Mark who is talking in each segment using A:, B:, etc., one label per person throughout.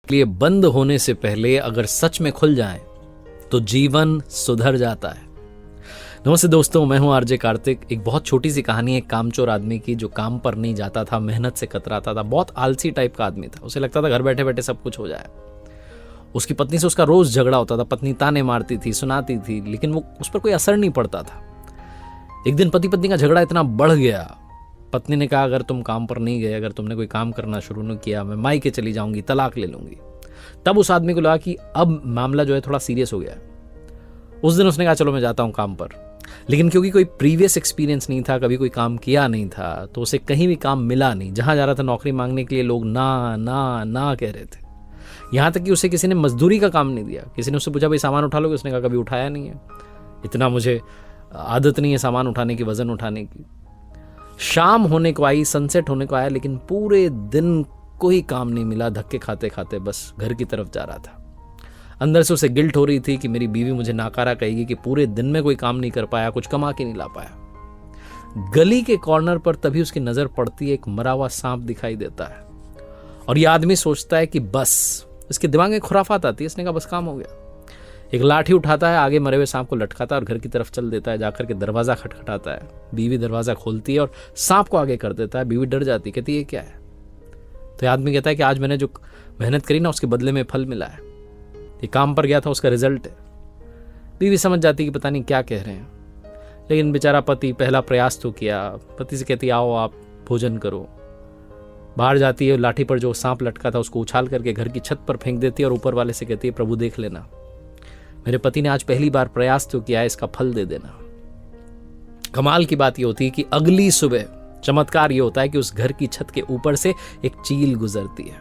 A: लिए बंद होने से पहले अगर सच में खुल जाएं तो जीवन सुधर जाता है। नमस्ते दोस्तों, मैं हूं आरजे कार्तिक। एक बहुत छोटी सी कहानी है एक कामचोर आदमी की जो काम पर नहीं जाता था, मेहनत से कतराता था, बहुत आलसी टाइप का आदमी था। उसे लगता था घर बैठे बैठे सब कुछ हो जाए। उसकी पत्नी से उसका रोज झगड़ा होता था, पत्नी ताने मारती थी, सुनाती थी, लेकिन वो उस पर कोई असर नहीं पड़ता था। एक दिन पति पत्नी का झगड़ा इतना बढ़ गया, पत्नी ने कहा अगर तुम काम पर नहीं गए, अगर तुमने कोई काम करना शुरू नहीं किया, मैं मायके चली जाऊंगी, तलाक ले लूंगी। तब उस आदमी को लगा कि अब मामला जो है थोड़ा सीरियस हो गया है। उस दिन उसने कहा चलो मैं जाता हूं काम पर। लेकिन क्योंकि कोई प्रीवियस एक्सपीरियंस नहीं था, कभी कोई काम किया नहीं था, तो उसे कहीं भी काम मिला नहीं। जहां जा रहा था नौकरी मांगने के लिए लोग ना ना ना कह रहे थे। यहां तक कि उसे किसी ने मजदूरी का काम नहीं दिया। किसी ने उससे पूछा भाई सामान उठा लोगे, उसने कहा कभी उठाया नहीं है, इतना मुझे आदत नहीं है सामान उठाने की, वजन उठाने की। शाम होने को आई, सनसेट होने को आया, लेकिन पूरे दिन कोई काम नहीं मिला। धक्के खाते खाते बस घर की तरफ जा रहा था। अंदर से उसे गिल्ट हो रही थी कि मेरी बीवी मुझे नाकारा कहेगी कि पूरे दिन में कोई काम नहीं कर पाया, कुछ कमा के नहीं ला पाया। गली के कॉर्नर पर तभी उसकी नजर पड़ती है, एक मरा हुआ सांप दिखाई देता है। और यह आदमी सोचता है कि बस, इसके दिमाग में खुराफात आती है। इसने कहा बस काम हो गया। एक लाठी उठाता है, आगे मरे हुए सांप को लटकाता है और घर की तरफ चल देता है। जाकर के दरवाजा खटखटाता है। बीवी दरवाजा खोलती है और सांप को आगे कर देता है। बीवी डर जाती है, कहती है ये क्या है? तो ये आदमी कहता है कि आज मैंने जो मेहनत करी ना, उसके बदले में फल मिला है। ये काम पर गया था, उसका रिजल्ट है। बीवी समझ जाती कि पता नहीं क्या कह रहे हैं, लेकिन बेचारा पति पहला प्रयास तो किया। पति से कहती आओ आप भोजन करो। बाहर जाती है, लाठी पर जो सांप लटका था उसको उछाल करके घर की छत पर फेंक देती है और ऊपर वाले से कहती है प्रभु देख लेना, मेरे पति ने आज पहली बार प्रयास तो किया है, इसका फल दे देना। कमाल की बात यह होती है कि अगली सुबह चमत्कार यह होता है कि उस घर की छत के ऊपर से एक चील गुजरती है।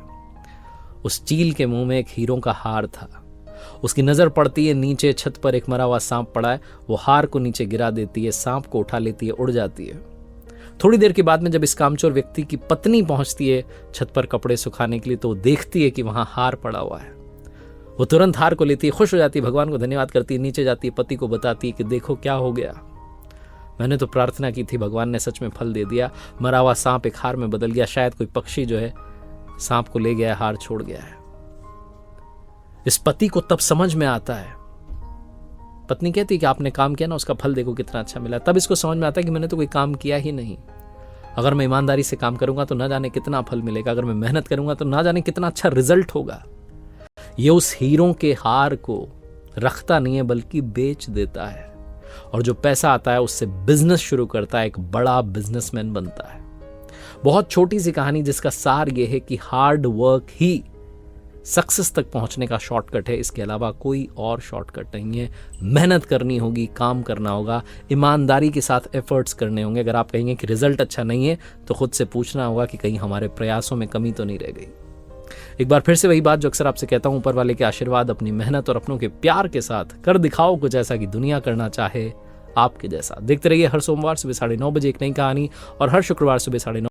A: उस चील के मुंह में एक हीरों का हार था। उसकी नजर पड़ती है नीचे, छत पर एक मरा हुआ सांप पड़ा है। वो हार को नीचे गिरा देती है, सांप को उठा लेती है, उड़ जाती है। थोड़ी देर के बाद में जब इस कामचोर व्यक्ति की पत्नी पहुंचती है छत पर कपड़े सुखाने के लिए, तो वो देखती है कि वहां हार पड़ा हुआ है। वो तुरंत हार को लेती है, खुश हो जाती है, भगवान को धन्यवाद करती है, नीचे जाती है, पति को बताती है कि देखो क्या हो गया, मैंने तो प्रार्थना की थी, भगवान ने सच में फल दे दिया। मरा हुआ सांप एक हार में बदल गया। शायद कोई पक्षी जो है सांप को ले गया है, हार छोड़ गया है। इस पति को तब समझ में आता है। पत्नी कहती है कि आपने काम किया ना, उसका फल देखो कितना अच्छा मिला। तब इसको समझ में आता है कि मैंने तो कोई काम किया ही नहीं। अगर मैं ईमानदारी से काम करूंगा तो ना जाने कितना फल मिलेगा, अगर मैं मेहनत करूंगा तो ना जाने कितना अच्छा रिजल्ट होगा। ये उस हीरों के हार को रखता नहीं है, बल्कि बेच देता है, और जो पैसा आता है उससे बिजनेस शुरू करता है, एक बड़ा बिजनेसमैन बनता है। बहुत छोटी सी कहानी जिसका सार यह है कि हार्ड वर्क ही सक्सेस तक पहुंचने का शॉर्टकट है। इसके अलावा कोई और शॉर्टकट नहीं है। मेहनत करनी होगी, काम करना होगा, ईमानदारी के साथ एफर्ट्स करने होंगे। अगर आप कहेंगे कि रिजल्ट अच्छा नहीं है तो खुद से पूछना होगा कि कहीं हमारे प्रयासों में कमी तो नहीं रह गई। एक बार फिर से वही बात जो अक्सर आपसे कहता हूं, ऊपर वाले के आशीर्वाद, अपनी मेहनत और अपनों के प्यार के साथ कर दिखाओ कुछ ऐसा कि दुनिया करना चाहे आपके जैसा। देखते रहिए हर सोमवार सुबह 9:30 बजे एक नई कहानी, और हर शुक्रवार सुबह 9:30